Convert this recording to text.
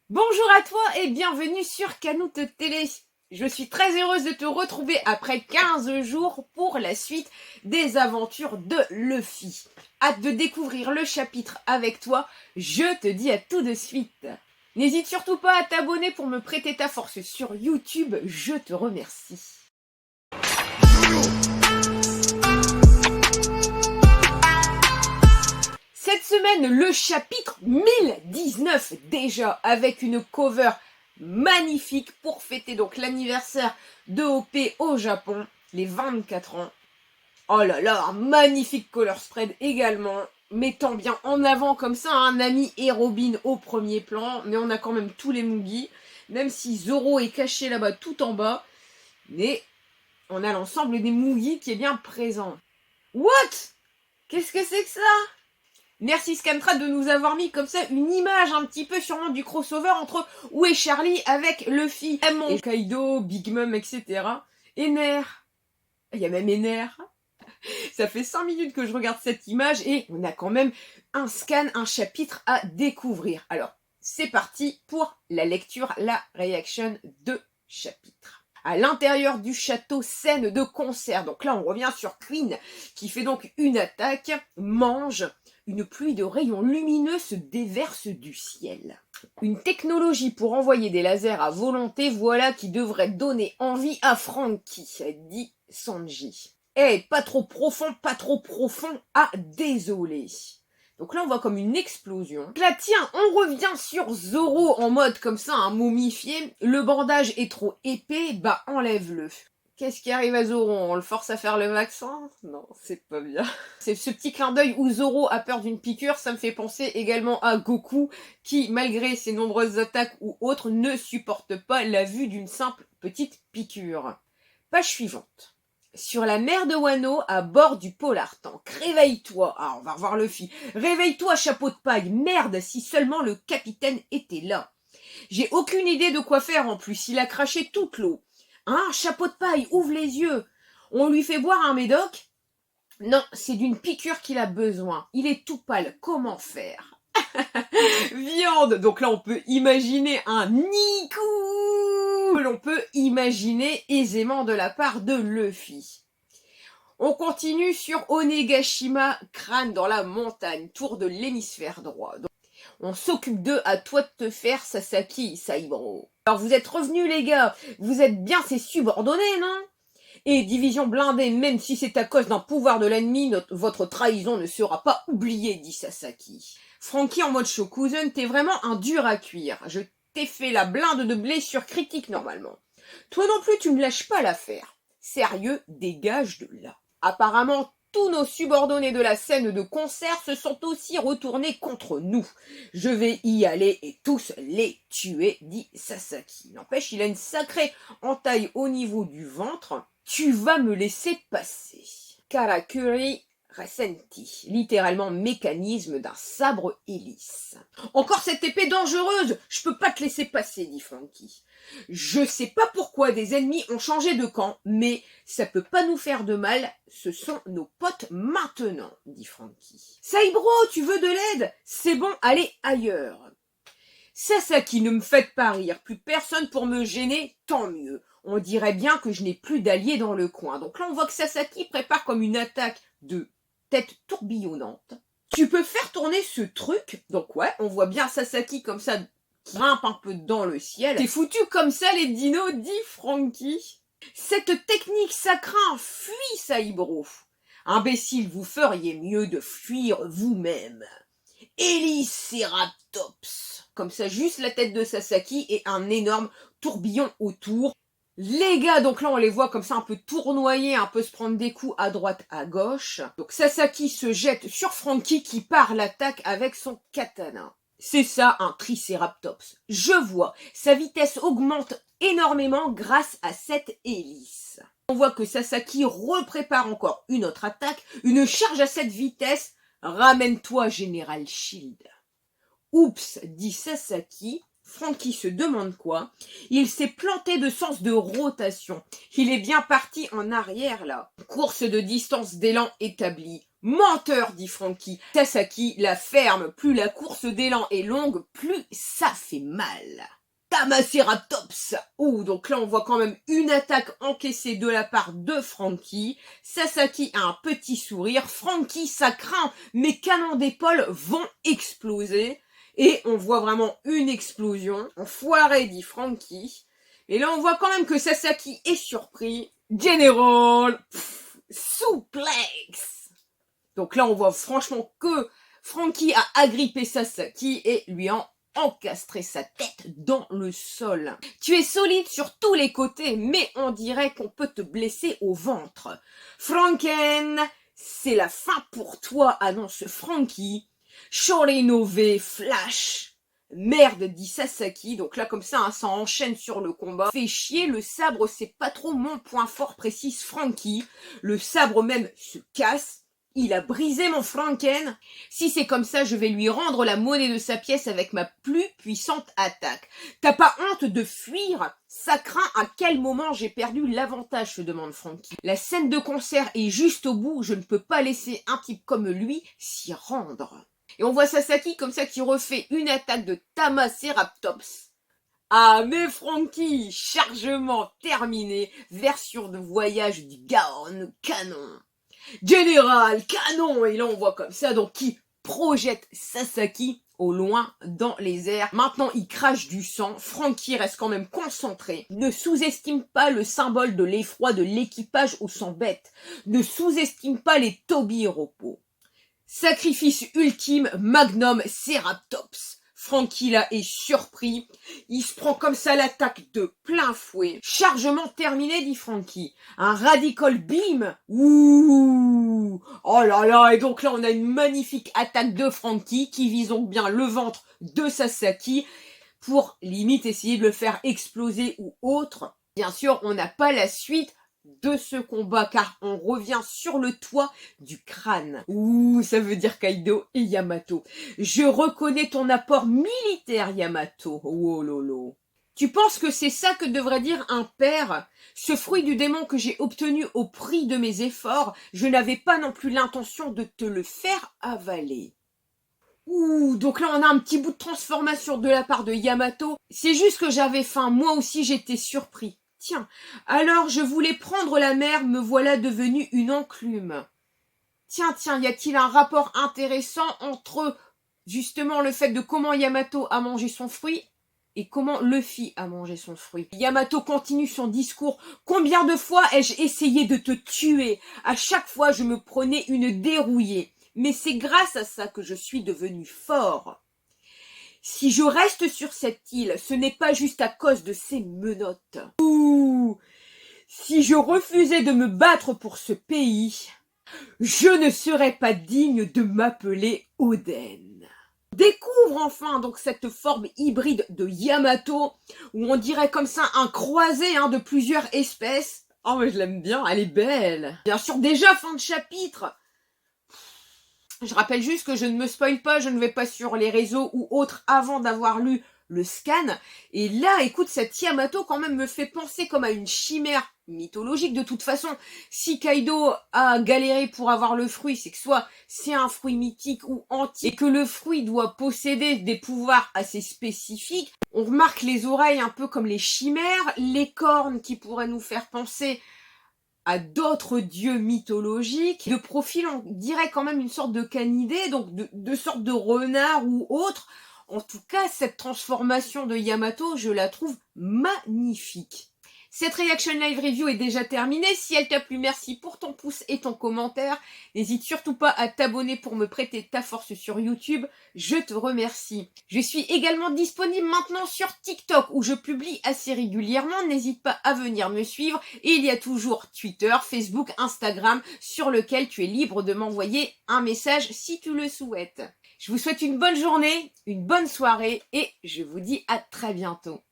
Bonjour à toi et bienvenue sur Canoute Télé. Je suis très heureuse de te retrouver après 15 jours pour la suite des aventures de Luffy. Hâte de découvrir le chapitre avec toi, je te dis à tout de suite. N'hésite surtout pas à t'abonner pour me prêter ta force sur YouTube, je te remercie. Cette semaine, le chapitre 1019 déjà, avec une cover magnifique pour fêter donc l'anniversaire de OP au Japon, les 24 ans. Oh là là, un magnifique color spread également, mettant bien en avant comme ça un Nami et Robin au premier plan, mais on a quand même tous les Mugi, même si Zoro est caché là-bas tout en bas, mais on a l'ensemble des Mugi qui est bien présent. What? Qu'est-ce que c'est que ça? Merci Scantrad de nous avoir mis comme ça une image un petit peu sûrement du crossover entre Où est Charlie avec Luffy, et Kaido, Big Mom, etc. Ener. Il y a même Ener. Ça fait 5 minutes que je regarde cette image et on a quand même un scan, un chapitre à découvrir. Alors, c'est parti pour la lecture, la réaction de chapitre. À l'intérieur du château, scène de concert. Donc là, on revient sur Queen qui fait donc une attaque, mange. Une pluie de rayons lumineux se déverse du ciel. Une technologie pour envoyer des lasers à volonté, voilà qui devrait donner envie à Franky, dit Sanji. Eh, pas trop profond, ah désolé. Donc là on voit comme une explosion. Donc là tiens, on revient sur Zoro en mode comme ça, un momifié. Le bandage est trop épais, bah enlève-le. Qu'est-ce qui arrive à Zoro? On le force à faire le vaccin? Non, c'est pas bien. C'est ce petit clin d'œil où Zoro a peur d'une piqûre, ça me fait penser également à Goku, qui, malgré ses nombreuses attaques ou autres, ne supporte pas la vue d'une simple petite piqûre. Page suivante. Sur la mer de Wano, à bord du Polar Tank. Réveille-toi. Ah, on va revoir Luffy. Réveille-toi, chapeau de paille. Merde, si seulement le capitaine était là. J'ai aucune idée de quoi faire en plus, il a craché toute l'eau. Hein, chapeau de paille, ouvre les yeux. On lui fait boire un médoc? Non, c'est d'une piqûre qu'il a besoin. Il est tout pâle, comment faire? Viande. Donc là, on peut imaginer un Niku. L'on peut imaginer aisément de la part de Luffy. On continue sur Onegashima, crâne dans la montagne, tour de l'hémisphère droit. Donc, on s'occupe d'eux, à toi de te faire, Sasaki, Saibro. Alors vous êtes revenus les gars, vous êtes bien ses subordonnés, non? Et division blindée, même si c'est à cause d'un pouvoir de l'ennemi, votre trahison ne sera pas oubliée, dit Sasaki. Franky en mode Shokuzen, t'es vraiment un dur à cuire. Je t'ai fait la blinde de blessures critiques normalement. Toi non plus, tu ne lâches pas l'affaire. Sérieux, dégage de là. Apparemment, tous nos subordonnés de la scène de concert se sont aussi retournés contre nous. Je vais y aller et tous les tuer, dit Sasaki. N'empêche, il a une sacrée entaille au niveau du ventre. Tu vas me laisser passer. Karakuri Resenti, littéralement mécanisme d'un sabre hélice. Encore cette épée dangereuse, je peux pas te laisser passer, dit Franky. Je sais pas pourquoi des ennemis ont changé de camp, mais ça peut pas nous faire de mal, ce sont nos potes maintenant, dit Franky. Saibro, tu veux de l'aide? C'est bon, allez ailleurs. Sasaki, ne me faites pas rire, plus personne pour me gêner, tant mieux. On dirait bien que je n'ai plus d'alliés dans le coin. Donc là, on voit que Sasaki prépare comme une attaque de tête tourbillonnante. Tu peux faire tourner ce truc. Donc ouais, on voit bien Sasaki comme ça, qui grimpe un peu dans le ciel. T'es foutu comme ça, les dinos, dit Franky. Cette technique, ça craint, fuis, Saibro. Imbécile, vous feriez mieux de fuir vous-même. Héliceratops. Comme ça, juste la tête de Sasaki et un énorme tourbillon autour. Les gars, donc là, on les voit comme ça un peu tournoyer, un peu se prendre des coups à droite, à gauche. Donc Sasaki se jette sur Franky qui part l'attaque avec son katana. C'est ça, un Triceratops. Je vois, sa vitesse augmente énormément grâce à cette hélice. On voit que Sasaki reprépare encore une autre attaque, une charge à cette vitesse. Ramène-toi, Général Shield. Oups, dit Sasaki. Franky se demande quoi. Il s'est planté de sens de rotation. Il est bien parti en arrière là. Course de distance d'élan établie. Menteur, dit Franky. Sasaki la ferme. Plus la course d'élan est longue, plus ça fait mal. Tamaceratops. Oh, donc là on voit quand même une attaque encaissée de la part de Franky. Sasaki a un petit sourire. Franky, ça craint. Mes canons d'épaule vont exploser. Et on voit vraiment une explosion. Enfoiré, dit Franky. Et là on voit quand même que Sasaki est surpris. General Suplex. Donc là on voit franchement que Franky a agrippé Sasaki et lui a encastré sa tête dans le sol. Tu es solide sur tous les côtés, mais on dirait qu'on peut te blesser au ventre. Franken, c'est la fin pour toi, annonce Franky. Shorinove Flash. Merde, dit Sasaki. Donc là, comme ça, hein, ça enchaîne sur le combat. Fait chier, le sabre, c'est pas trop mon point fort, précise Franky. Le sabre même se casse. Il a brisé mon Franken. Si c'est comme ça, je vais lui rendre la monnaie de sa pièce avec ma plus puissante attaque. T'as pas honte de fuir? Ça craint à quel moment j'ai perdu l'avantage, se demande Franky. La scène de concert est juste au bout. Je ne peux pas laisser un type comme lui s'y rendre. Et on voit Sasaki comme ça qui refait une attaque de Tamaceratops. Ah mais Franky, chargement terminé, version de voyage du Gaon Canon. Général Canon, et là on voit comme ça, donc qui projette Sasaki au loin dans les airs. Maintenant il crache du sang, Franky reste quand même concentré. Ne sous-estime pas le symbole de l'effroi de l'équipage au sang bête. Ne sous-estime pas les Toby repos. Sacrifice ultime, Magnum Ceratops. Franky là est surpris. Il se prend comme ça l'attaque de plein fouet. Chargement terminé, dit Franky. Un Radical Beam. Ouh. Oh là là. Et donc là, on a une magnifique attaque de Franky qui vise donc bien le ventre de Sasaki pour limite essayer de le faire exploser ou autre. Bien sûr, on n'a pas la suite de ce combat car on revient sur le toit du crâne. Ouh, ça veut dire Kaido et Yamato. Je reconnais ton apport militaire, Yamato. Oh lolo. Tu penses que c'est ça que devrait dire un père? Ce fruit du démon que j'ai obtenu au prix de mes efforts, je n'avais pas non plus l'intention de te le faire avaler. Ouh, donc là on a un petit bout de transformation de la part de Yamato. C'est juste que j'avais faim, moi aussi j'étais surpris. Tiens, alors je voulais prendre la mer, me voilà devenue une enclume. Tiens, y a-t-il un rapport intéressant entre justement le fait de comment Yamato a mangé son fruit et comment Luffy a mangé son fruit? Yamato continue son discours. Combien de fois ai-je essayé de te tuer? À chaque fois, je me prenais une dérouillée. Mais c'est grâce à ça que je suis devenu fort. Si je reste sur cette île, ce n'est pas juste à cause de ces menottes. Ouh, si je refusais de me battre pour ce pays, je ne serais pas digne de m'appeler Oden. Découvre enfin donc cette forme hybride de Yamato, où on dirait comme ça un croisé de plusieurs espèces. Oh mais je l'aime bien, elle est belle. Bien sûr, déjà fin de chapitre. Je rappelle juste que je ne me spoil pas, je ne vais pas sur les réseaux ou autres avant d'avoir lu le scan. Et là, écoute, cette Yamato quand même me fait penser comme à une chimère mythologique. De toute façon, si Kaido a galéré pour avoir le fruit, c'est que soit c'est un fruit mythique ou antique et que le fruit doit posséder des pouvoirs assez spécifiques. On remarque les oreilles un peu comme les chimères, les cornes qui pourraient nous faire penser à d'autres dieux mythologiques. De profil, on dirait quand même une sorte de canidé, donc de sorte de renard ou autre. En tout cas, cette transformation de Yamato, je la trouve magnifique. Cette Reaction Live Review est déjà terminée. Si elle t'a plu, merci pour ton pouce et ton commentaire. N'hésite surtout pas à t'abonner pour me prêter ta force sur YouTube. Je te remercie. Je suis également disponible maintenant sur TikTok où je publie assez régulièrement. N'hésite pas à venir me suivre. Et il y a toujours Twitter, Facebook, Instagram sur lequel tu es libre de m'envoyer un message si tu le souhaites. Je vous souhaite une bonne journée, une bonne soirée et je vous dis à très bientôt.